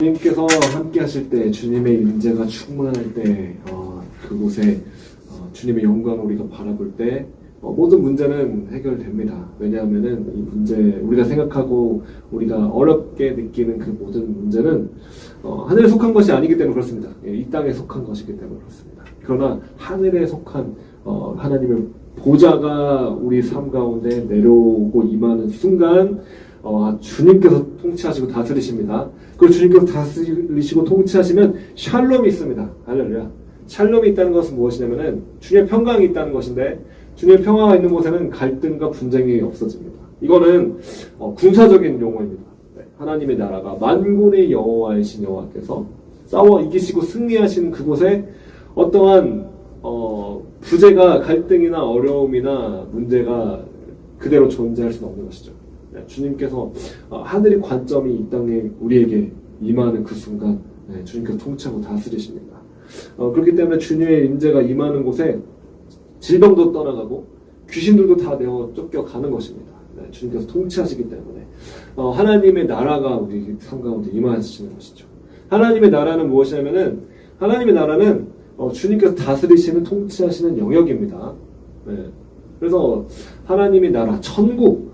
주님께서 함께 하실 때, 주님의 임재가 충만할 때, 그곳에 주님의 영광을 우리가 바라볼 때 모든 문제는 해결됩니다. 왜냐하면은 이 문제, 우리가 생각하고 우리가 어렵게 느끼는 그 모든 문제는 하늘에 속한 것이 아니기 때문에 그렇습니다. 이 땅에 속한 것이기 때문에 그렇습니다. 그러나 하늘에 속한 하나님의 보좌가 우리 삶 가운데 내려오고 임하는 순간 주님께서 통치하시고 다스리십니다. 그리고 주님께서 다스리시고 통치하시면 샬롬이 있습니다. 할렐루야. 샬롬이 있다는 것은 무엇이냐면은 주님의 평강이 있다는 것인데, 주님의 평화가 있는 곳에는 갈등과 분쟁이 없어집니다. 이거는 군사적인 용어입니다. 네. 하나님의 나라가 만군의 여호와이신 여호와께서 싸워 이기시고 승리하시는 그곳에 어떠한 부재가, 갈등이나 어려움이나 문제가 그대로 존재할 수는 없는 것이죠. 네. 주님께서 하늘의 관점이 이 땅에 우리에게 임하는 그 순간 주님께서 통치하고 다스리십니다. 그렇기 때문에 주님의 임재가 임하는 곳에 질병도 떠나가고 귀신들도 다 내어 쫓겨가는 것입니다. 네, 주님께서 통치하시기 때문에 하나님의 나라가 우리 삶 가운데 임하시는 것이죠. 하나님의 나라는 무엇이냐면은, 하나님의 나라는 주님께서 다스리시는, 통치하시는 영역입니다. 네, 그래서 하나님의 나라, 천국,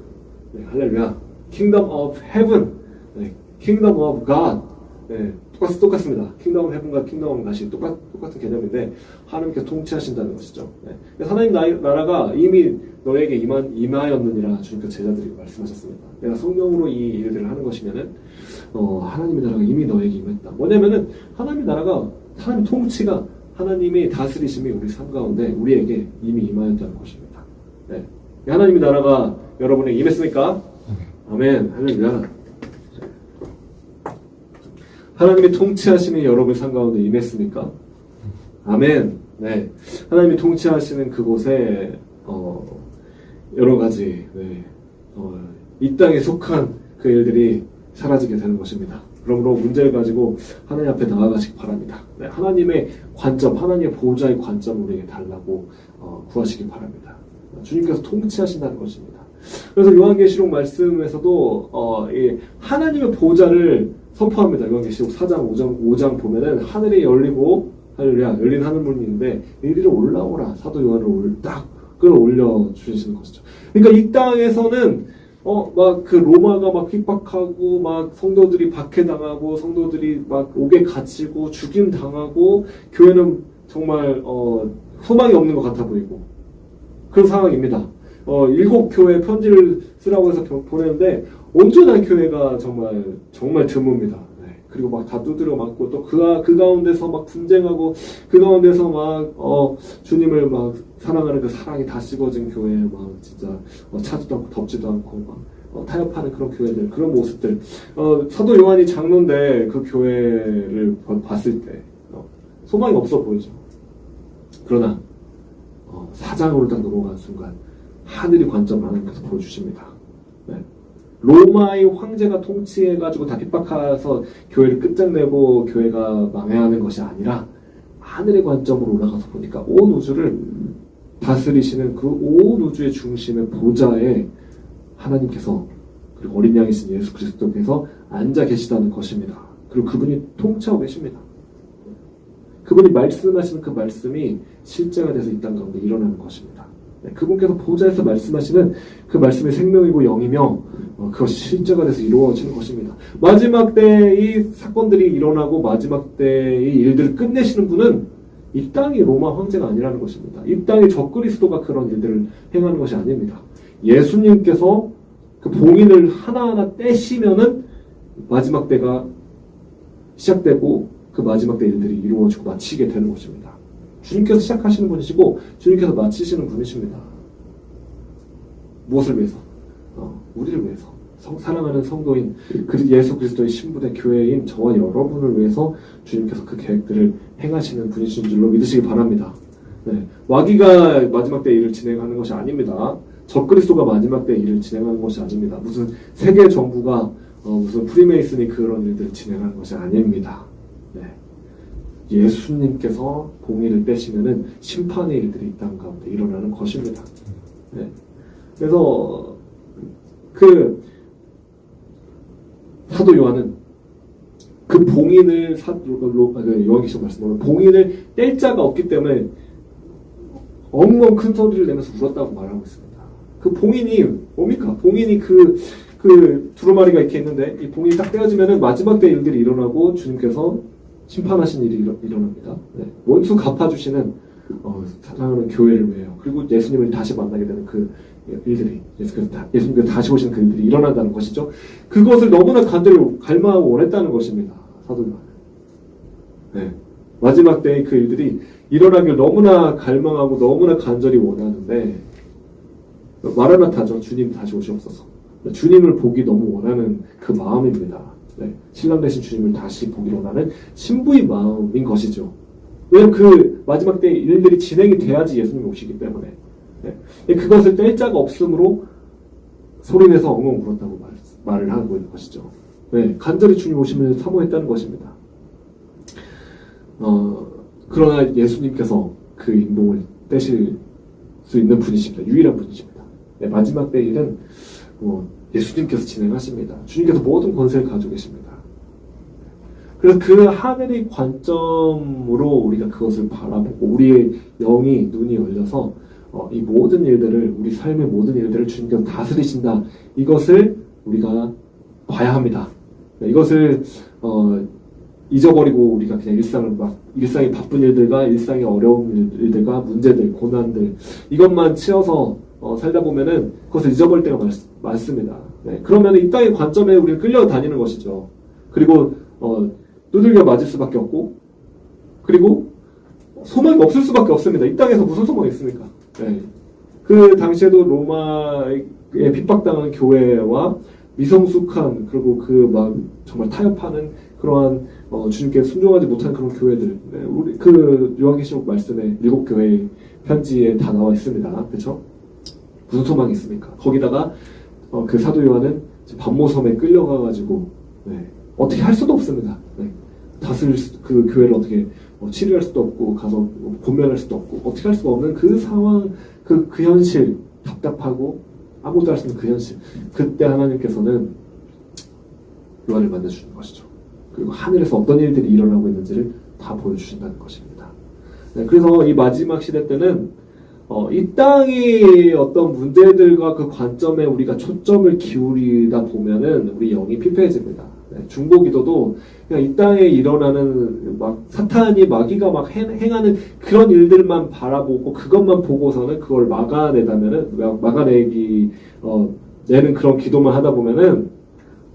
네, 할렐루야, Kingdom of Heaven, 네, Kingdom of God, 네, 똑같습니다. 킹덤 헤븐과 킹덤 가시 똑같은 개념인데 하나님께서 통치하신다는 것이죠. 네. 그래서 하나님 나라가 이미 너에게 임하였느니라 주님께서 제자들에게 말씀하셨습니다. 내가 성령으로 이 일들을 하는 것이면은 하나님의 나라가 이미 너에게 임했다. 뭐냐면은 하나님의 나라가, 하나님 통치가, 하나님의 다스리심이 우리 삶 가운데 우리에게 이미 임하였다는 것입니다. 네. 하나님의 나라가 여러분에게 임했습니까? 아멘. 할렐루야. 하나님의 통치하심이 여러분 삶 가운데 임했습니까? 아멘. 네. 하나님이 통치하시는 그곳에 여러 가지 이 땅에 속한 그 일들이 사라지게 되는 것입니다. 그러므로 문제를 가지고 하나님 앞에 나아가시기 바랍니다. 네. 하나님의 관점, 하나님의 보호자의 관점을 우리에게 달라고 구하시기 바랍니다. 주님께서 통치하신다는 것입니다. 그래서 요한계시록 말씀에서도 하나님의 보호자를 선포합니다. 요한계시록 4장 5장 보면은 하늘이 열리고, 할렐루야, 열린 하늘문이 있는데 이리로 올라오라, 사도 요한을 딱 끌어올려 주시는 것이죠. 그러니까 이 땅에서는 막 그 로마가 막 핍박하고, 막 성도들이 박해당하고, 성도들이 막 옥에 갇히고 죽임 당하고, 교회는 정말 소망이 없는 것 같아 보이고 그런 상황입니다. 7교회 편지를 쓰라고 해서 보내는데 온전한 교회가 정말 드뭅니다. 네. 그리고 막 다 두드려 맞고, 또 그 가운데서 막 분쟁하고, 그 가운데서 막 주님을 막 사랑하는 그 사랑이 다 씹어진 교회, 막 진짜 차지도 않고 덥지도 않고 막 타협하는 그런 교회들, 그런 모습들. 사도 요한이 장로인데 그 교회를 봤을 때 소망이 없어 보이죠. 그러나 사장으로 딱 넘어간 순간 하늘이 관점 하나님께서 보여주십니다. 네. 로마의 황제가 통치해가지고 다 핍박해서 교회를 끝장내고 교회가 망해하는 것이 아니라 하늘의 관점으로 올라가서 보니까 온 우주를 다스리시는 그 온 우주의 중심의 보좌에 하나님께서, 그리고 어린 양이신 예수 그리스도께서 앉아 계시다는 것입니다. 그리고 그분이 통치하고 계십니다. 그분이 말씀하시는 그 말씀이 실제가 돼서 이 땅 가운데 일어나는 것입니다. 그분께서 보좌에서 말씀하시는 그 말씀이 생명이고 영이며 그것이 실제가 돼서 이루어지는 것입니다. 마지막 때의 사건들이 일어나고 마지막 때의 일들을 끝내시는 분은 이 땅의 로마 황제가 아니라는 것입니다. 이 땅의 적그리스도가 그런 일들을 행하는 것이 아닙니다. 예수님께서 그 봉인을 하나하나 떼시면은 마지막 때가 시작되고 그 마지막 때 일들이 이루어지고 마치게 되는 것입니다. 주님께서 시작하시는 분이시고 주님께서 마치시는 분이십니다. 무엇을 위해서? 우리를 위해서. 사랑하는 성도인 예수 그리스도의 신부된 교회인 저와 여러분을 위해서 주님께서 그 계획들을 행하시는 분이신 줄로 믿으시기 바랍니다. 네. 마귀가 마지막 때 일을 진행하는 것이 아닙니다. 적그리스도가 마지막 때 일을 진행하는 것이 아닙니다. 무슨 세계 정부가 무슨 프리메이슨이 그런 일들을 진행하는 것이 아닙니다. 네. 예수님께서 공의를 빼시면은 심판의 일들이 이 땅 가운데 일어나는 것입니다. 네. 그래서 사도 요한은 그 봉인을 요한계시록 말씀으로 봉인을 뗄 자가 없기 때문에 엉엉 큰 소리를 내면서 울었다고 말하고 있습니다. 그 봉인이 뭡니까? 봉인이 그 두루마리가 이렇게 있는데 이 봉인이 딱 떼어지면은 마지막 때 일들이 일어나고 주님께서 심판하신 일이 일어납니다. 네. 원수 갚아주시는 사랑하는 교회를 위해요. 그리고 예수님을 다시 만나게 되는 그 일들이 예수님께서 다시 오시는 그 일들이 일어난다는 것이죠. 그것을 너무나 간절히 갈망하고 원했다는 것입니다. 사도 요한은. 네. 마지막 때의 그 일들이 일어나길 너무나 갈망하고 너무나 간절히 원하는데 마라나타죠. 주님 다시 오시옵소서. 주님을 보기 너무 원하는 그 마음입니다. 네. 신랑 되신 주님을 다시 보기 원하는 신부의 마음인 것이죠. 왜냐하면 그 마지막 때 일들이 진행이 돼야지 예수님이 오시기 때문에. 네. 그것을 뗄 자가 없으므로 소리내서 엉엉 울었다고 말을 하고 있는 것이죠. 네. 간절히 주님 오심을 사모했다는 것입니다. 그러나 예수님께서 그 인봉을 떼실 수 있는 분이십니다. 유일한 분이십니다. 네. 마지막 때 일은 예수님께서 진행하십니다. 주님께서 모든 권세를 가지고 계십니다. 그래서 그 하늘의 관점으로 우리가 그것을 바라보고 우리의 영이 눈이 열려서 이 모든 일들을 우리 삶의 모든 일들을 주님께서 다스리신다. 이것을 우리가 봐야 합니다. 이것을 잊어버리고 우리가 그냥 일상의 바쁜 일들과 일상의 어려운 일들과 문제들, 고난들 이것만 치여서 살다 보면은 그것을 잊어버릴 때가 많습니다. 네. 그러면 이 땅의 관점에 우리가 끌려다니는 것이죠. 그리고 두들겨 맞을 수밖에 없고 그리고 소망이 없을 수밖에 없습니다. 이 땅에서 무슨 소망이 있습니까? 네. 그 당시에도 로마에 핍박당하는 교회와 미성숙한 그리고 정말 타협하는 그러한 주님께 순종하지 못한 그런 교회들. 네. 우리 그 요한계시록 말씀에 7교회의 편지에 다 나와 있습니다. 그렇죠? 무슨 소망이 있습니까? 거기다가 그 사도 요한은 반모섬에 끌려가가지고 네. 어떻게 할 수도 없습니다. 네. 다스릴 그 교회를 어떻게 치료할 수도 없고 가서 권면할 수도 없고 어떻게 할 수가 없는 그 상황, 그 현실, 답답하고 아무것도 할 수 없는 그 현실. 그때 하나님께서는 요한을 만나주는 것이죠. 그리고 하늘에서 어떤 일들이 일어나고 있는지를 다 보여주신다는 것입니다. 네, 그래서 이 마지막 시대 때는 이 땅의 어떤 문제들과 그 관점에 우리가 초점을 기울이다 보면은 우리 영이 피폐해집니다. 네, 중보기도도 그냥 이 땅에 일어나는 사탄이 마귀가 행하는 그런 일들만 바라보고 그것만 보고서는 그걸 막아내기 내는 그런 기도만 하다 보면은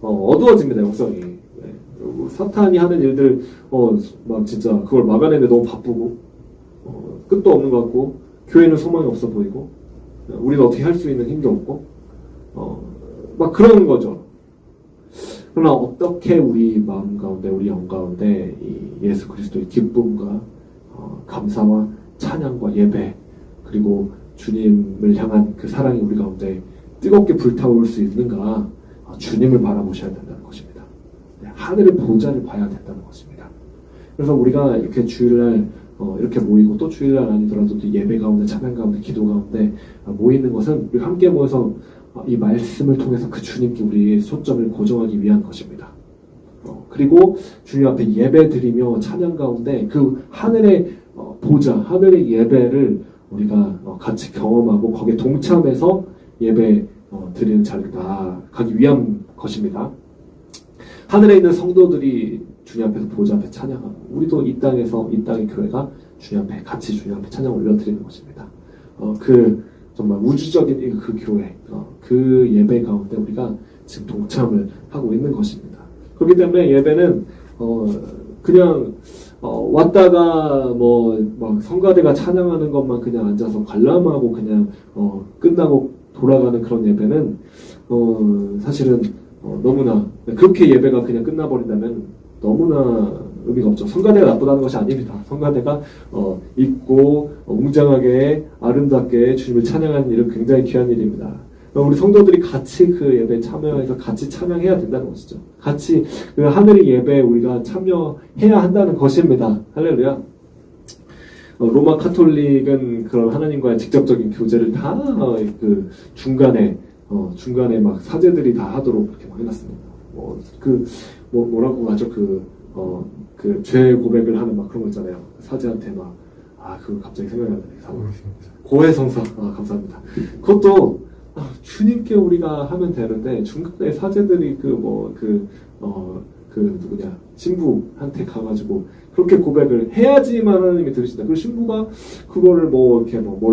어두워집니다. 영성이. 네, 사탄이 하는 일들 진짜 그걸 막아내는데 너무 바쁘고 끝도 없는 것 같고 교회는 소망이 없어 보이고 우리는 어떻게 할 수 있는 힘도 없고 그런 거죠. 그러나 어떻게 우리 마음 가운데 우리 영 가운데 이 예수 그리스도의 기쁨과 감사와 찬양과 예배 그리고 주님을 향한 그 사랑이 우리 가운데 뜨겁게 불타오를 수 있는가? 주님을 바라보셔야 된다는 것입니다. 하늘의 보좌를 봐야 된다는 것입니다. 그래서 우리가 이렇게 주일날 이렇게 모이고 또 주일날 아니더라도 또 예배 가운데 찬양 가운데 기도 가운데 모이는 것은 우리 함께 모여서 이 말씀을 통해서 그 주님께 우리의 초점을 고정하기 위한 것입니다. 그리고 주님 앞에 예배 드리며 찬양 가운데 그 하늘의 보좌, 하늘의 예배를 우리가 같이 경험하고 거기에 동참해서 예배 드리는 자리로 나아가기 위한 것입니다. 하늘에 있는 성도들이 주님 앞에서 보좌 앞에 찬양하고 우리도 이 땅에서 이 땅의 교회가 주님 앞에 같이 주님 앞에 찬양 올려드리는 것입니다. 정말 우주적인 그 교회, 그 예배 가운데 우리가 지금 동참을 하고 있는 것입니다. 그렇기 때문에 예배는 그냥 왔다가 성가대가 찬양하는 것만 그냥 앉아서 관람하고 그냥 끝나고 돌아가는 그런 예배는 사실은 너무나 그렇게 예배가 그냥 끝나버린다면 너무나 의미가 없죠. 성가대가 나쁘다는 것이 아닙니다. 성가대가 있고 웅장하게 아름답게 주님을 찬양하는 일은 굉장히 귀한 일입니다. 우리 성도들이 같이 그 예배에 참여해서 같이 찬양해야 된다는 것이죠. 같이 그 하늘의 예배에 우리가 참여해야 한다는 것입니다. 할렐루야. 로마 카톨릭은 그런 하나님과의 직접적인 교제를 다 그 중간에 막 사제들이 다 하도록 그렇게 막 해놨습니다. 뭐라고 하죠? 그 죄 고백을 하는 막 그런 거 있잖아요. 사제한테 그거 갑자기 생각이 안 나네. 고해성사. 감사합니다. 그것도 주님께 우리가 하면 되는데 중간에 사제들이 누구냐 신부한테 가가지고 그렇게 고백을 해야지만 하나님이 들으신다. 그리고 신부가 그거를 뭘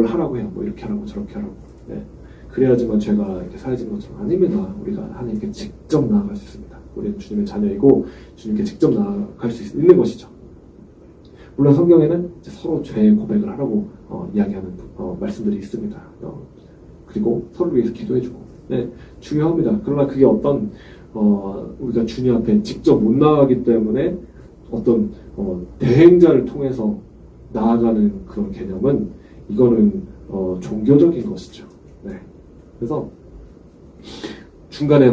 하라고 해요. 이렇게 하라고 저렇게 하라고. 네. 그래야지만 죄가 이렇게 사해지는 것처럼 아닙니다. 우리가 하나님께 직접 나아갈 수 있습니다. 우리는 주님의 자녀이고 주님께 직접 나아갈 수 있는 것이죠. 물론 성경에는 이제 서로 죄 고백을 하라고 이야기하는 말씀들이 있습니다. 그리고 서로 위해서 기도해주고, 네, 중요합니다. 그러나 그게 어떤 우리가 주님 앞에 직접 못 나가기 때문에 어떤 대행자를 통해서 나아가는 그런 개념은 이거는 종교적인 것이죠. 네. 그래서 중간에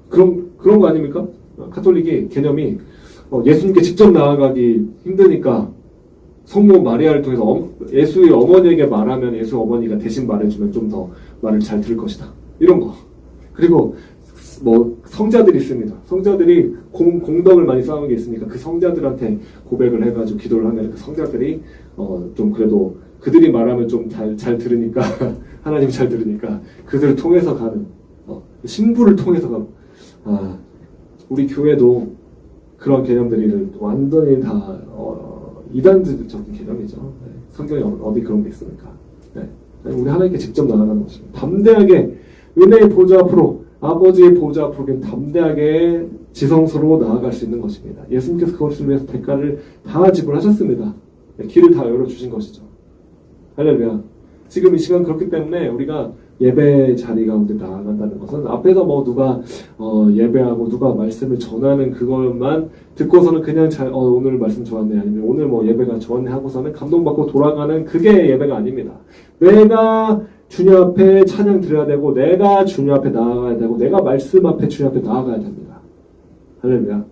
그런 거 아닙니까? 카톨릭이 개념이 예수님께 직접 나아가기 힘드니까 성모 마리아를 통해서 예수의 어머니에게 말하면 예수 어머니가 대신 말해주면 좀 더 말을 잘 들을 것이다. 이런 거. 그리고 성자들이 있습니다. 성자들이 공덕을 많이 쌓은 게 있으니까 그 성자들한테 고백을 해가지고 기도를 하면 그 성자들이 좀 그래도 그들이 말하면 좀 잘 들으니까 하나님 잘 들으니까 그들을 통해서 가는 신부를 통해서 가는 우리 교회도 그런 개념들이 완전히 다 이단적인 개념이죠. 네. 성경에 어디 그런 게 있습니까? 네. 우리 하나님께 직접 나아가는 것입니다. 담대하게 은혜의 보좌 앞으로 아버지의 보좌 앞으로 담대하게 지성소로 나아갈 수 있는 것입니다. 예수님께서 그것을 위해서 대가를 다 지불하셨습니다. 네. 길을 다 열어주신 것이죠. 할렐루야. 지금 이 시간 그렇기 때문에 우리가 예배 자리 가운데 나아간다는 것은 앞에서 누가 예배하고 누가 말씀을 전하는 그것만 듣고서는 그냥 오늘 말씀 좋았네 아니면 오늘 예배가 좋았네 하고서는 감동받고 돌아가는 그게 예배가 아닙니다. 내가 주님 앞에 찬양 드려야 되고 내가 주님 앞에 나아가야 되고 내가 말씀 앞에 주님 앞에 나아가야 됩니다. 할렐루야.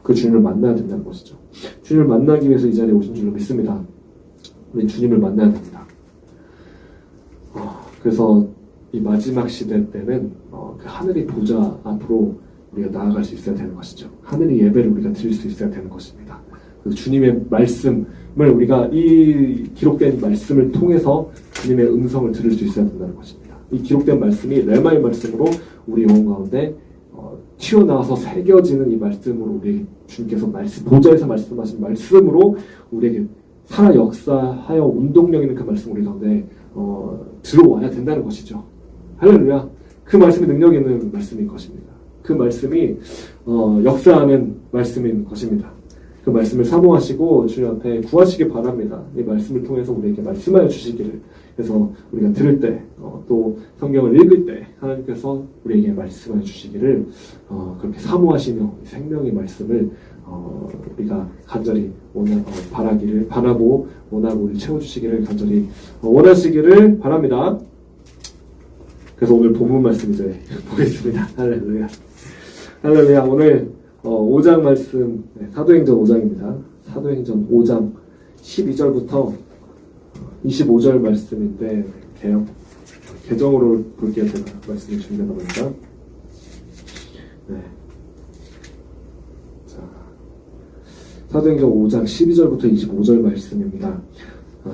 그 주님을 만나야 된다는 것이죠. 주님을 만나기 위해서 이 자리에 오신 줄로 믿습니다. 우리 주님을 만나야 됩니다. 그래서 이 마지막 시대 때는 그 하늘의 보좌 앞으로 우리가 나아갈 수 있어야 되는 것이죠. 하늘의 예배를 우리가 드릴 수 있어야 되는 것입니다. 그 주님의 말씀을 우리가 이 기록된 말씀을 통해서 주님의 음성을 들을 수 있어야 된다는 것입니다. 이 기록된 말씀이 레마의 말씀으로 우리 영혼 가운데 튀어나와서 새겨지는 이 말씀으로 우리 주님께서 보좌에서 말씀하신 말씀으로 우리에게 살아 역사하여 운동력 있는 그 말씀 우리 가운데 들어와야 된다는 것이죠. 할렐루야. 그 말씀이 능력 있는 말씀인 것입니다. 그 말씀이 역사하는 말씀인 것입니다. 그 말씀을 사모하시고 주님 앞에 구하시기 바랍니다. 이 말씀을 통해서 우리에게 말씀하여 주시기를. 그래서 우리가 들을 때 또 성경을 읽을 때 하나님께서 우리에게 말씀하여 주시기를 그렇게 사모하시며 생명의 말씀을 우리가 간절히 바라고 원하고 채워주시기를 간절히 원하시기를 바랍니다. 그래서 오늘 본문 말씀 이제 보겠습니다. 할렐루야. 할렐루야. 오늘 5장 말씀, 사도행전 5장입니다. 사도행전 5장 12절부터 25절 말씀인데 개정으로 볼게요. 제가 말씀을 준비하다 보니까. 네. 자, 사도행전 5장 12절부터 25절 말씀입니다.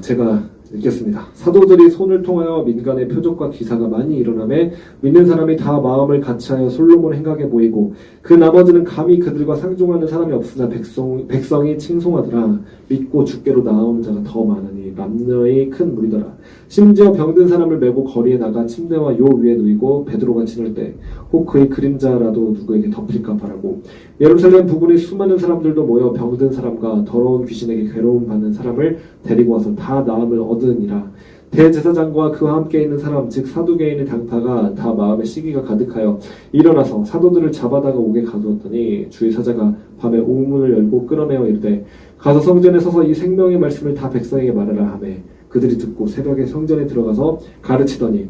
제가 읽겠습니다. 사도들이 손을 통하여 민간의 표적과 기사가 많이 일어나매 믿는 사람이 다 마음을 같이하여 솔로몬의 행각에 모이고 그 나머지는 감히 그들과 상종하는 사람이 없으나 백성이 칭송하더라. 믿고 주께로 나아오는 자가 더 많으니 남녀의 큰 무리더라. 심지어 병든 사람을 메고 거리에 나가 침대와 요 위에 누이고 베드로가 지날 때 혹 그의 그림자라도 누구에게 덮일까 바라고 예루살렘 부근의 수많은 사람들도 모여 병든 사람과 더러운 귀신에게 괴로움 받는 사람을 데리고 와서 다 나음을 얻으니라. 대제사장과 그와 함께 있는 사람 즉 사두개인의 당파가 다 마음에 시기가 가득하여 일어나서 사도들을 잡아다가 옥에 가두었더니 주의 사자가 밤에 옥문을 열고 끌어내어 이르되 가서 성전에 서서 이 생명의 말씀을 다 백성에게 말하라 하매 그들이 듣고 새벽에 성전에 들어가서 가르치더니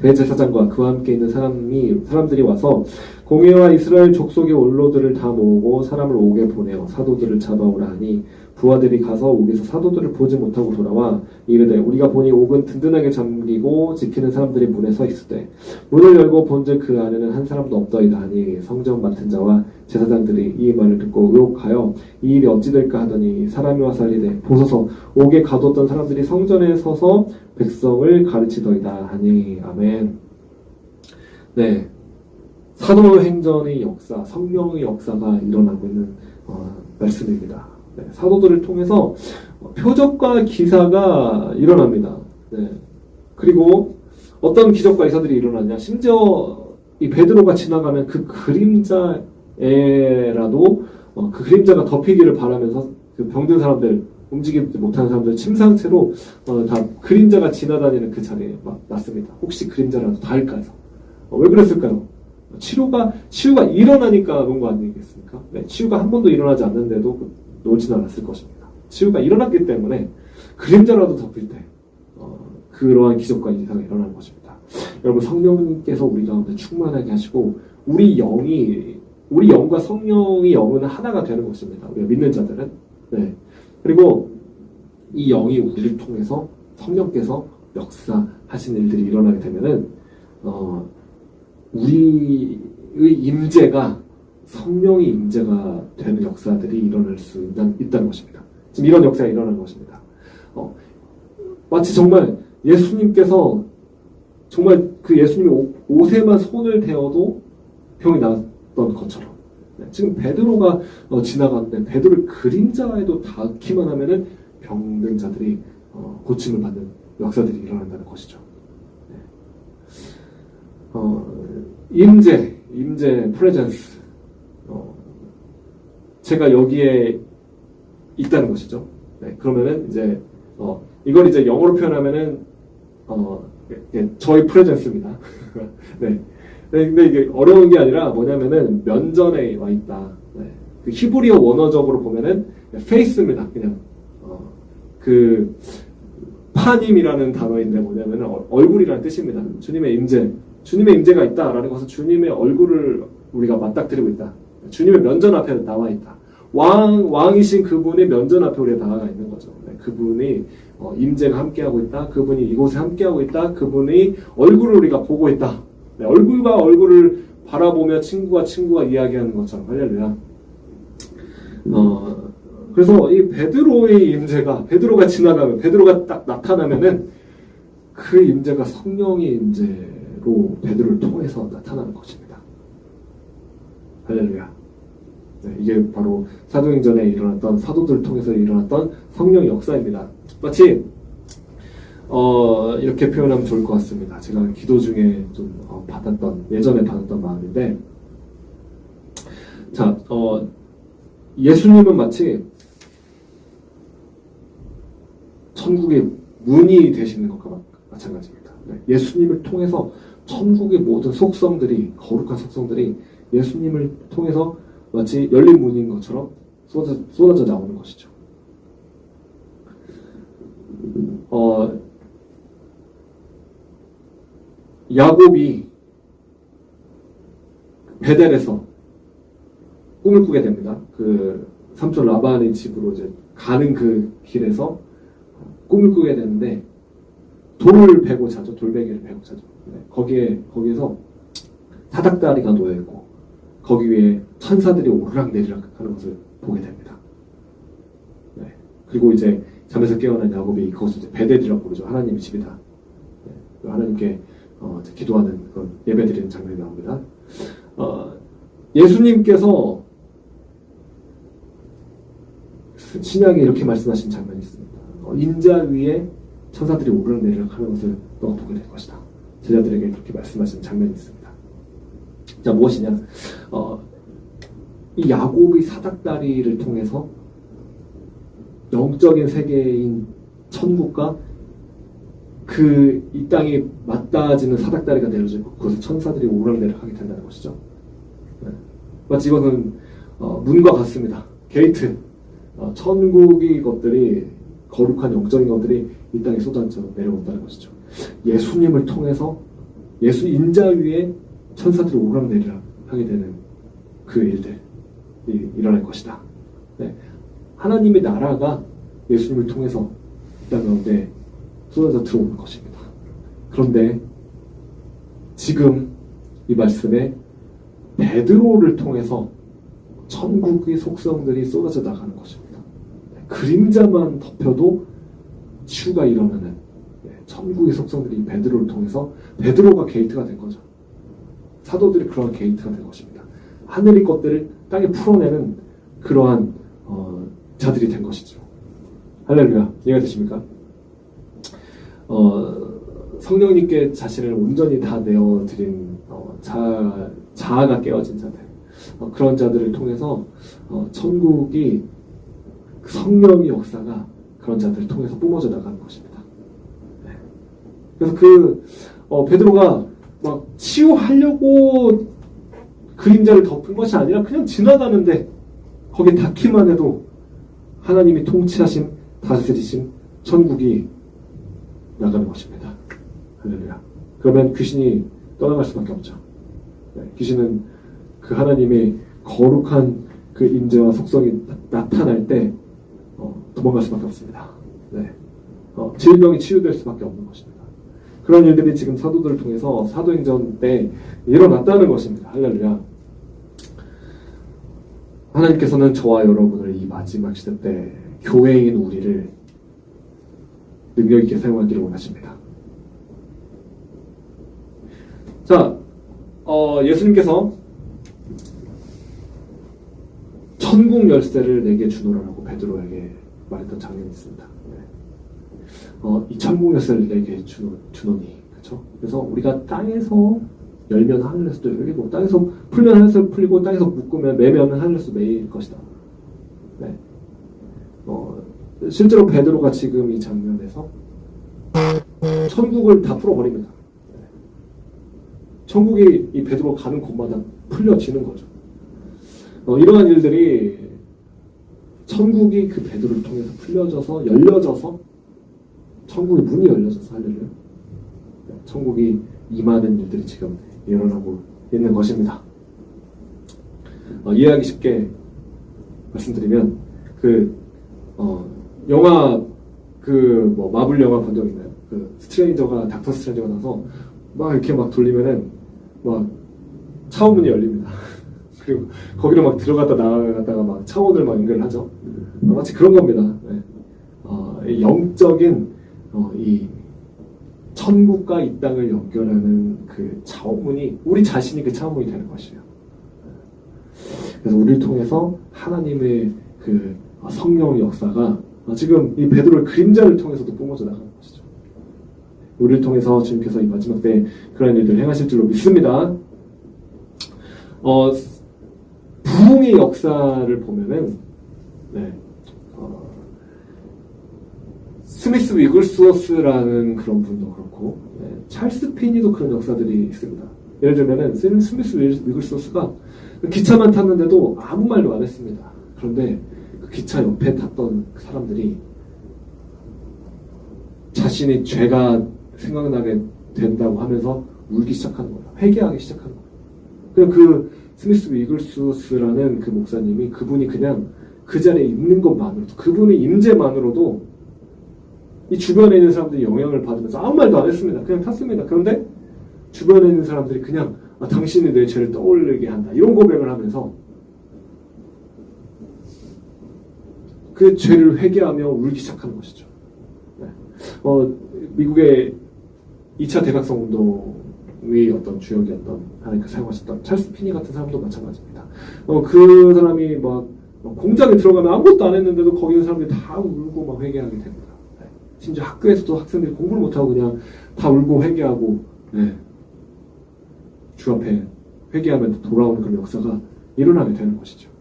대제사장과 그와 함께 있는 사람들이 와서 공회와 이스라엘 족속의 원로들을 다 모으고 사람을 옥에 보내어 사도들을 잡아오라 하니 부하들이 가서 옥에서 사도들을 보지 못하고 돌아와 이르되 우리가 보니 옥은 든든하게 잠기고 지키는 사람들이 문에 서 있을 때 문을 열고 본즉 그 안에는 한 사람도 없더이다 하니 성전 맡은 자와 제사장들이 이 말을 듣고 의혹하여 이 일이 어찌 될까 하더니 사람이 와서 이르되 보소서 옥에 가뒀던 사람들이 성전에 서서 백성을 가르치더이다 하니 아멘. 네, 사도행전의 역사, 성령의 역사가 일어나고 있는 말씀입니다. 네, 사도들을 통해서 표적과 기사가 일어납니다. 네, 그리고 어떤 기적과 기사들이 일어나냐? 심지어 이 베드로가 지나가면 그 그림자에라도 그 그림자가 덮이기를 바라면서 그 병든 사람들, 움직이지 못하는 사람들 침상 채로 다 그림자가 지나다니는 그 자리에 막 났습니다. 혹시 그림자라도 닿을까 해서. 왜 그랬을까요? 치유가 일어나니까 그런 거 아니겠습니까? 네, 치유가 한 번도 일어나지 않는데도 놓지는 않았을 것입니다. 치유가 일어났기 때문에 그림자라도 덮일 때 그러한 기적과 이상이 일어나는 것입니다. 여러분, 성령님께서 우리 가운데 충만하게 하시고 우리 영과 성령의 영은 하나가 되는 것입니다. 우리가 믿는 자들은. 네. 그리고 이 영이 우리를 통해서 성령께서 역사하신 일들이 일어나게 되면은 우리의 임재가 성령의 임재가 되는 역사들이 일어날 수 있다는 것입니다. 지금 이런 역사가 일어나는 것입니다. 마치 정말 예수님께서 정말 그 예수님의 옷에만 손을 대어도 병이 나았던 것처럼 지금 베드로가 지나가는데 베드로의 그림자에도 닿기만 하면은 병든 자들이 고침을 받는 역사들이 일어난다는 것이죠. 임재, 프레젠스. 제가 여기에 있다는 것이죠. 네, 그러면은 이제 이걸 이제 영어로 표현하면은 저희 프레젠스입니다. 네. 근데 이게 어려운 게 아니라 뭐냐면은 면전에 와 있다. 네. 그 히브리어 원어적으로 보면은 페이스입니다. 그냥 그 파님이라는 단어인데 뭐냐면은 얼굴이라는 뜻입니다. 주님의 임재가 있다라는 것은 주님의 얼굴을 우리가 맞닥뜨리고 있다. 주님의 면전 앞에 나와 있다. 왕이신 그분의 면전 앞에 우리가 나가 있는 거죠. 네, 그분이 임재가 함께하고 있다. 그분이 이곳에 함께하고 있다. 그분의 얼굴을 우리가 보고 있다. 네, 얼굴과 얼굴을 바라보며 친구가 이야기하는 것처럼. 할렐루야. 그래서 이 베드로의 임재가, 베드로가 지나가면, 베드로가 딱 나타나면은 그 임재가 성령의 임재로 베드로를 통해서 나타나는 것입니다. 할렐루야. 네, 이게 바로 사도행전에 일어났던, 사도들을 통해서 일어났던 성령의 역사입니다. 마치 이렇게 표현하면 좋을 것 같습니다. 제가 기도 중에 좀 예전에 받았던 마음인데, 자, 예수님은 마치 천국의 문이 되시는 것과 마찬가지입니다. 네, 예수님을 통해서 천국의 모든 속성들이, 거룩한 속성들이 예수님을 통해서 마치 열린 문인 것처럼 쏟아져 나오는 것이죠. 야곱이 베델에서 꿈을 꾸게 됩니다. 그 삼촌 라반의 집으로 이제 가는 그 길에서 꿈을 꾸게 되는데 돌을 베고 자죠. 돌베개를 베고 자죠. 네, 거기에서 사닥다리가 놓여 있고 거기 위에 천사들이 오르락내리락 하는 것을 보게 됩니다. 네, 그리고 이제 잠에서 깨어난 야곱이 그것을 이제 베델이라고 부르죠. 하나님의 집이다. 네, 하나님께 기도하는 그런 예배드리는 장면이 나옵니다. 예수님께서 신약에 이렇게 말씀하신 장면이 있습니다. 인자 위에 천사들이 오르락내리락 하는 것을 너가 보게 될 것이다. 제자들에게 그렇게 말씀하시는 장면이 있습니다. 자, 무엇이냐? 이 야곱의 사닥다리를 통해서 영적인 세계인 천국과 이 땅이 맞닿아지는 사닥다리가 내려지고 그것을 천사들이 오르락내리락하게 된다는 것이죠. 네. 마치 이것은 문과 같습니다. 게이트. 천국의 것들이, 거룩한 영적인 것들이 이 땅에 쏟아져 내려온다는 것이죠. 예수님을 통해서 예수 인자 위에 천사들이 오르락내리락 하게 되는 그 일들이 일어날 것이다. 네. 하나님의 나라가 예수님을 통해서 이 땅 가운데 쏟아져 들어오는 것입니다. 그런데 지금 이 말씀에 베드로를 통해서 천국의 속성들이 쏟아져 나가는 것입니다. 그림자만 덮여도 치유가 일어나는 천국의 속성들이 베드로를 통해서 베드로가 게이트가 된 거죠. 사도들이 그러한 게이트가 된 것입니다. 하늘의 것들을 땅에 풀어내는 그러한 자들이 된 것이죠. 할렐루야. 이해가 되십니까? 성령님께 자신을 온전히 다 내어드린 자아가 깨어진 자들, 그런 자들을 통해서 천국이 성령의 역사가 그런 자들을 통해서 뿜어져 나가는 것입니다. 네. 그래서 베드로가 막 치유하려고 그림자를 덮은 것이 아니라 그냥 지나가는데 거기에 닿기만 해도 하나님이 통치하신 다스리신 천국이 나가는 것입니다. 할렐루야. 그러면 귀신이 떠나갈 수밖에 없죠. 네, 귀신은 그 하나님의 거룩한 그 임재와 속성이 나타날 때 도망갈 수밖에 없습니다. 네. 질병이 치유될 수밖에 없는 것입니다. 그런 일들이 지금 사도들을 통해서 사도행전 때 일어났다는 것입니다. 할렐루야. 하나님께서는 저와 여러분을 이 마지막 시대 때 교회인 우리를 능력 있게 사용하기를 원하십니다. 자, 예수님께서 천국 열쇠를 내게 주노라라고 베드로에게 말했던 장면이 있습니다. 이 천국 열쇠를 내게 주노니, 그렇죠? 그래서 우리가 땅에서 열면 하늘에서도 열리고, 땅에서 풀면 하늘에서 풀리고, 땅에서 묶으면 매면 하늘에서 매일 것이다. 네. 실제로 베드로가 지금 이 장면에서 천국을 다 풀어버립니다. 천국이 이 베드로 가는 곳마다 풀려지는 거죠. 이러한 일들이 천국이 그 베드로를 통해서 풀려져서 열려져서 천국의 문이 열려져서 할렐루야. 천국이 임하는 일들이 지금 일어나고 있는 것입니다. 이해하기 쉽게 말씀드리면 영화 마블 영화 본 적 있나요? 닥터 스트레인저가 나서 막 이렇게 막 돌리면은 막 차원문이 열립니다. 그리고 거기로 막 들어갔다 나갔다가 막 차원을 막 연결을 하죠. 마치 그런 겁니다. 네. 영적인 이 천국과 이 땅을 연결하는 그 차원문이 우리 자신이 그 차원문이 되는 것이에요. 그래서 우리를 통해서 하나님의 그 성령 역사가 지금 이 베드로의 그림자를 통해서도 뿜어져 나가는 것이죠. 우리를 통해서 주님께서 이 마지막 때 그런 일들을 행하실 줄로 믿습니다. 부흥의 역사를 보면은 스미스 위글스워스라는 그런 분도 그렇고 찰스 피니도 그런 역사들이 있습니다. 예를 들면은 스미스 위글스워스가 기차만 탔는데도 아무 말도 안 했습니다. 그런데 그 기차 옆에 탔던 사람들이 자신이 죄가 생각나게 된다고 하면서 울기 시작하는 거예요. 회개하기 시작하는 거예요. 그냥 그 스미스 위글스워스라는 그 목사님이 그분이 그냥 그 자리에 있는 것만으로도 그분의 임재만으로도 이 주변에 있는 사람들이 영향을 받으면서 아무 말도 안 했습니다. 그냥 탔습니다. 그런데 주변에 있는 사람들이 그냥 당신이 내 죄를 떠올리게 한다. 이런 고백을 하면서 그 죄를 회개하며 울기 시작하는 것이죠. 네. 미국의 2차 대각성 운동의 어떤 주역이었던 하나님께 사용하셨던 찰스 피니 같은 사람도 마찬가지입니다. 그 사람이 막 공장에 들어가면 아무것도 안 했는데도 거기 있는 사람들이 다 울고 막 회개하게 됩니다. 네. 심지어 학교에서도 학생들이 공부를 못하고 그냥 다 울고 회개하고 주 앞에 회개하면 돌아오는 그런 역사가 일어나게 되는 것이죠.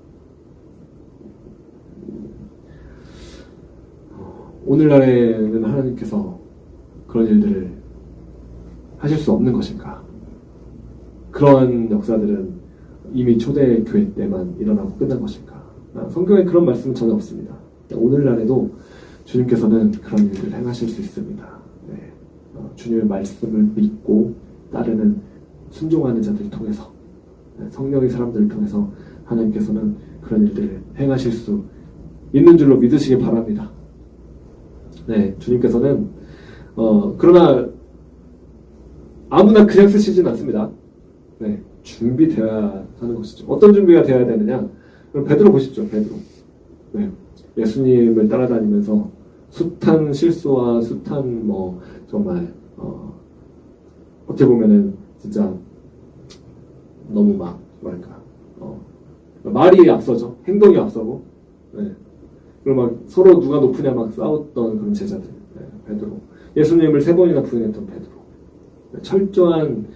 오늘날에는 하나님께서 그런 일들을 하실 수 없는 것인가? 그러한 역사들은 이미 초대교회 때만 일어나고 끝난 것인가? 성경에 그런 말씀은 전혀 없습니다. 오늘날에도 주님께서는 그런 일들을 행하실 수 있습니다. 네. 주님의 말씀을 믿고 따르는 순종하는 자들을 통해서 성령의 사람들을 통해서 하나님께서는 그런 일들을 행하실 수 있는 줄로 믿으시기 바랍니다. 네, 주님께서는 그러나 아무나 그냥 쓰시진 않습니다. 네, 준비되어야 하는 것이죠. 어떤 준비가 되어야 되느냐? 그럼 베드로 보십시오. 베드로. 네, 예수님을 따라다니면서 숱한 실수와 숱한 정말 어떻게 보면은 진짜 너무 말이 앞서죠. 행동이 앞서고. 네. 그리고 서로 누가 높으냐 싸웠던 그런 제자들. 네, 베드로. 예수님을 3번이나 부인했던 베드로. 네, 철저한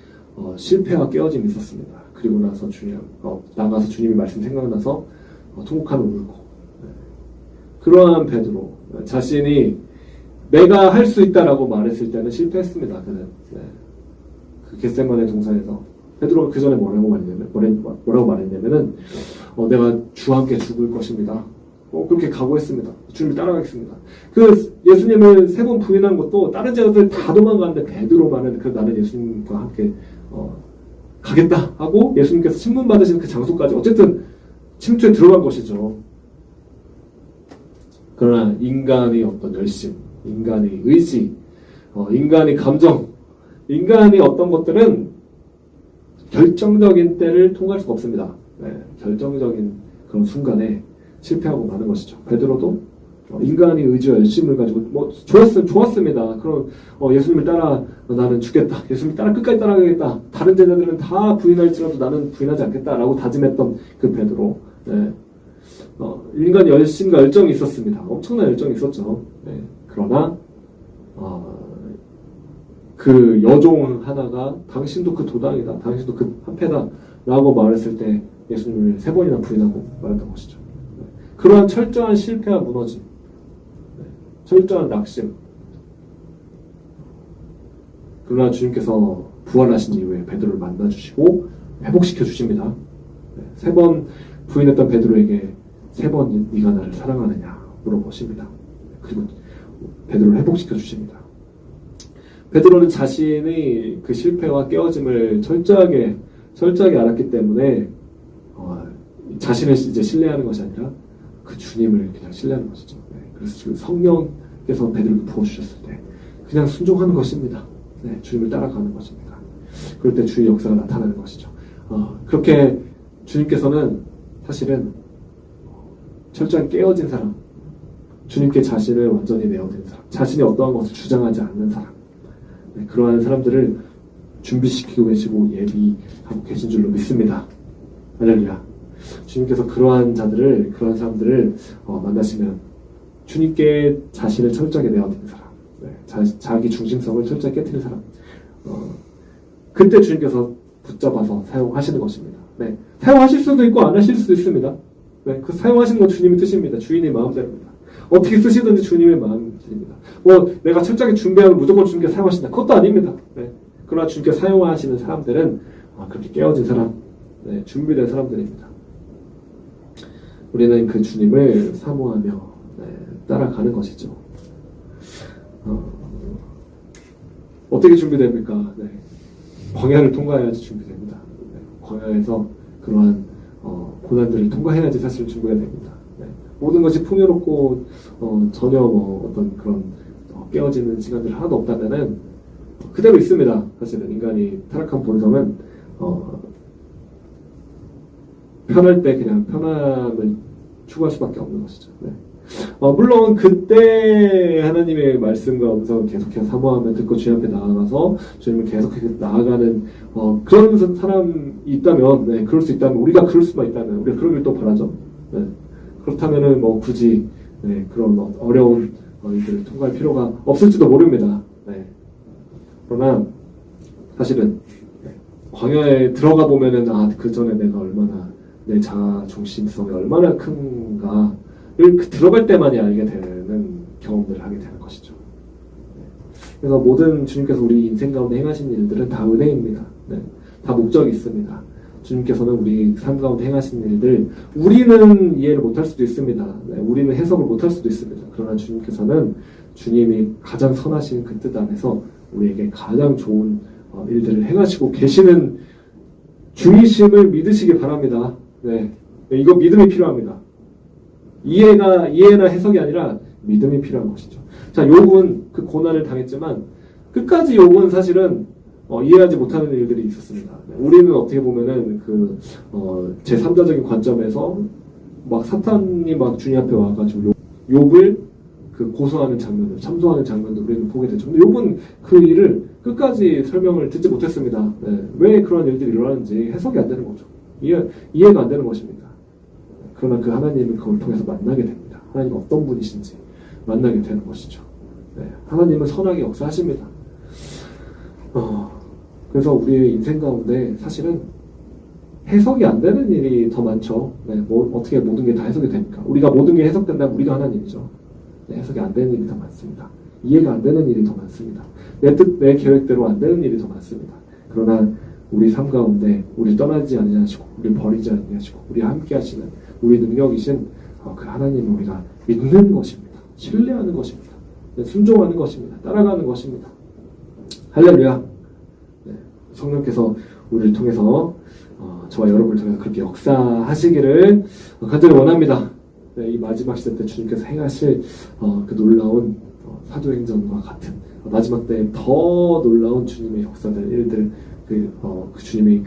실패와 깨어짐이 있었습니다. 그리고 나서 나가서 주님의 말씀 생각나서 통곡하며 울고. 네. 그러한 베드로. 자신이 내가 할 수 있다라고 말했을 때는 실패했습니다. 그는. 네. 그 겟세마네 동산에서 베드로가 그 전에 뭐라고 말했냐면은 내가 주와 함께 죽을 것입니다. 그렇게 각오했습니다. 주님을 따라가겠습니다. 그 예수님을 3번 부인한 것도 다른 제자들 다 도망가는데 베드로만은 나는 예수님과 함께 가겠다 하고 예수님께서 신문 받으신 그 장소까지 어쨌든 침투에 들어간 것이죠. 그러나 인간의 어떤 열심, 인간의 의지, 인간의 감정, 인간의 어떤 것들은 결정적인 때를 통과할 수가 없습니다. 네, 결정적인 그런 순간에 실패하고 마는 것이죠. 베드로도 인간의 의지와 열심을 가지고 좋았습니다. 그럼 예수님을 따라 나는 죽겠다. 예수님을 따라 끝까지 따라가겠다. 다른 제자들은 다 부인할지라도 나는 부인하지 않겠다라고 다짐했던 그 베드로. 네. 인간 열심과 열정이 있었습니다. 엄청난 열정이 있었죠. 네. 그러나 그 여종 하나가 당신도 그 도당이다. 당신도 그 한패다. 라고 말했을 때 예수님을 3번이나 부인하고 말했던 것이죠. 네. 그러한 철저한 실패와 무너짐, 네. 철저한 낙심. 그러나 주님께서 부활하신 이후에 베드로를 만나주시고 회복시켜 주십니다. 네. 3번 부인했던 베드로에게 3번 네가 나를 사랑하느냐 물어보십니다. 그리고 베드로를 회복시켜 주십니다. 베드로는 자신의 그 실패와 깨어짐을 철저하게 알았기 때문에 자신을 이제 신뢰하는 것이 아니라 그 주님을 그냥 신뢰하는 것이죠. 네. 그래서 그 성령께서 베드로에게 부어주셨을 때 그냥 순종하는 것입니다. 네. 주님을 따라가는 것입니다. 그럴 때 주의 역사가 나타나는 것이죠. 그렇게 주님께서는 사실은 철저히 깨어진 사람, 주님께 자신을 완전히 내어드린 사람, 자신이 어떠한 것을 주장하지 않는 사람, 네, 그러한 사람들을 준비시키고 계시고 예비하고 계신 줄로 믿습니다. 할렐루야. 주님께서 그러한 사람들을 만나시면 주님께 자신을 철저하게 내어드린 사람, 네, 자기 중심성을 철저히 깨트린 사람, 그때 주님께서 붙잡아서 사용하시는 것입니다. 네, 사용하실 수도 있고 안 하실 수도 있습니다. 네, 그 사용하시는 건 주님의 뜻입니다. 주인의 마음대로입니다. 어떻게 쓰시든지 주님의 마음입니다. 내가 철저하게 준비하면 무조건 주님께 사용하신다. 그것도 아닙니다. 네. 그러나 주님께 사용하시는 사람들은 그렇게 깨어진 사람, 네, 준비된 사람들입니다. 우리는 그 주님을 사모하며 네, 따라가는 것이죠. 어떻게 준비됩니까? 네. 광야를 통과해야지 준비됩니다. 네. 광야에서 그러한 고난들을 통과해야지 사실 준비가 됩니다. 네. 모든 것이 풍요롭고 전혀 어떤 그런 깨어지는 시간들이 하나도 없다면은 그대로 있습니다. 사실은 인간이 타락한 본성은 편할 때 그냥 편함을 추구할 수밖에 없는 것이죠. 네. 물론 그때 하나님의 말씀과 음성을 계속해서 사모하며 듣고 주님 앞에 나아가서 주님을 계속해서 나아가는 그런 사람이 있다면, 네, 그럴 수 있다면, 우리가 그럴 수만 있다면 우리가 그러길 또 바라죠. 네. 그렇다면은 굳이 네, 그런 어려운 일들을 통과할 필요가 없을지도 모릅니다. 네. 그러나 사실은 광야에 들어가 보면은 그 전에 내가 얼마나 내 자아 중심성이 얼마나 큰가를 들어갈 때만이 알게 되는 경험들을 하게 되는 것이죠. 그래서 모든 주님께서 우리 인생 가운데 행하신 일들은 다 은혜입니다. 네. 다 목적이 있습니다. 주님께서는 우리 삶 가운데 행하신 일들 우리는 이해를 못할 수도 있습니다. 네. 우리는 해석을 못할 수도 있습니다. 그러나 주님께서는 주님이 가장 선하신 그 뜻 안에서 우리에게 가장 좋은 일들을 행하시고 계시는 주이심을 믿으시기 바랍니다. 네. 이거 믿음이 필요합니다. 이해나 해석이 아니라 믿음이 필요한 것이죠. 자, 욥은 그 고난을 당했지만 끝까지 욥은 사실은 이해하지 못하는 일들이 있었습니다. 우리는 어떻게 보면은 제3자적인 관점에서 막 사탄이 막 주님 앞에 와가지고 욥을 그 고소하는 장면들, 참소하는 장면들 우리는 보게 되죠. 근데 욥은 그 일을 끝까지 설명을 듣지 못했습니다. 네. 왜 그런 일들이 일어나는지 해석이 안 되는 거죠. 이해가 안 되는 것입니다. 그러나 그 하나님을 그걸 통해서 만나게 됩니다. 하나님 어떤 분이신지 만나게 되는 것이죠. 네. 하나님은 선하게 역사하십니다. 그래서 우리의 인생 가운데 사실은 해석이 안 되는 일이 더 많죠. 네. 어떻게 모든 게 다 해석이 됩니까? 우리가 모든 게 해석된다면 우리가 하나님이죠. 네. 해석이 안 되는 일이 더 많습니다. 이해가 안 되는 일이 더 많습니다. 내 뜻, 내 계획대로 안 되는 일이 더 많습니다. 그러나 우리 삶 가운데 우리 떠나지 아니하시고 우리 버리지 아니하시고 우리 함께 하시는 우리 능력이신 그 하나님을 우리가 믿는 것입니다. 신뢰하는 것입니다. 순종하는 것입니다. 따라가는 것입니다. 할렐루야. 네, 성령께서 우리를 통해서 저와 여러분을 통해서 그렇게 역사하시기를 간절히 원합니다. 네, 이 마지막 시대 때 주님께서 행하실 그 놀라운 사도행전과 같은 마지막 때 더 놀라운 주님의 역사들 일들 그 주님의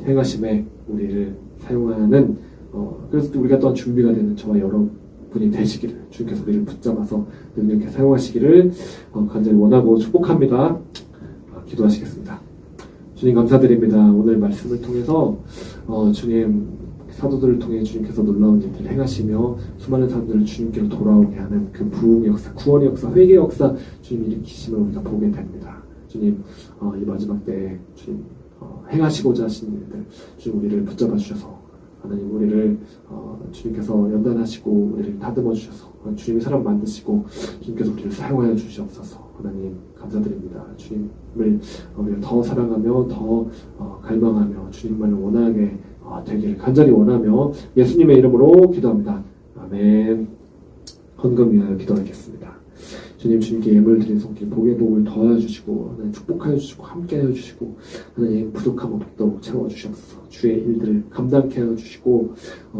행하심에 우리를 사용하는 그래서 우리가 또한 준비가 되는 저와 여러분이 되시기를 주님께서 우리를 붙잡아서 능력있게 사용하시기를 간절히 원하고 축복합니다. 기도하시겠습니다. 주님 감사드립니다. 오늘 말씀을 통해서 주님 사도들을 통해 주님께서 놀라운 일들을 행하시며 수많은 사람들을 주님께로 돌아오게 하는 그 부흥의 역사, 구원의 역사, 회개의 역사 주님 일으키심을 우리가 보게 됩니다. 주님 이 마지막 때에 주님 행하시고자 하시는 일들 주님 우리를 붙잡아 주셔서 하나님 우리를 주님께서 연단하시고 우리를 다듬어 주셔서 주님이 사람 만드시고 주님께서 우리를 사용하여 주시옵소서. 하나님 감사드립니다. 주님을 우리가 더 사랑하며 더 갈망하며 주님만을 원하게 되기를 간절히 원하며 예수님의 이름으로 기도합니다. 아멘. 헌금 위하여 기도하겠습니다. 주님 주님께 예물 드린 손길 복의 복을 더하여 주시고 하나님 축복하여 주시고 함께하여 주시고 하나님 부족함 더욱 채워 주시옵소서. 주의 일들을 감당케 하여 주시고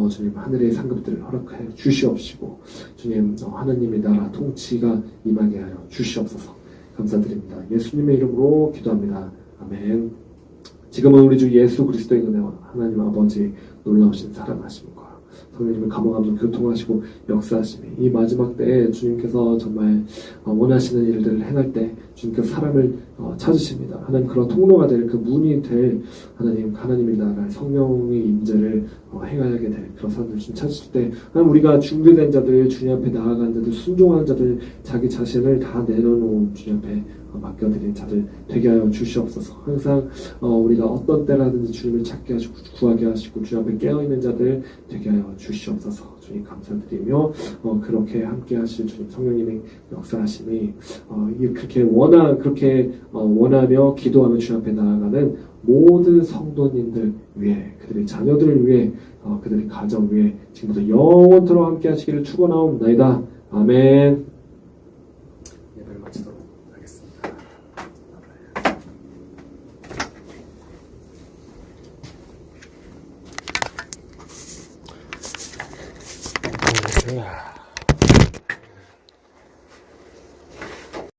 주님 하늘의 상급들을 허락하여 주시옵시고 주님 하나님의 나라 통치가 임하게 하여 주시옵소서. 감사드립니다. 예수님의 이름으로 기도합니다. 아멘. 지금은 우리 주 예수 그리스도의 은혜와 하나님 아버지 놀라우신 사랑하심과 성령님을 감화하면서 교통하시고 역사하심이 이 마지막 때에 주님께서 정말 원하시는 일들을 행할 때 주님께서 사람을 찾으십니다. 하나님 그런 통로가 될 그 문이 될 하나님의 나라의 성령의 임재를 행하게 될 그런 사람들 주님 찾으실 때 하나님 우리가 준비된 자들 주님 앞에 나아가는 자들 순종하는 자들 자기 자신을 다 내려놓은 주님 앞에 맡겨드린 자들 되게 하여 주시옵소서. 항상 우리가 어떤 때라든지 주님을 찾게 하시고 구하게 하시고 주님 앞에 깨어있는 자들 되게 하여 주시옵소서. 주님 감사드리며 그렇게 함께 하실 주님 성령님의 역사하심이 그렇게 원하며 기도하며 주님 앞에 나아가는 모든 성도님들 위해 그들의 자녀들을 위해 그들의 가정 위해 지금부터 영원토록 함께 하시기를 축원하옵나이다. 아멘. 예배를 마치도록 하겠습니다. 야.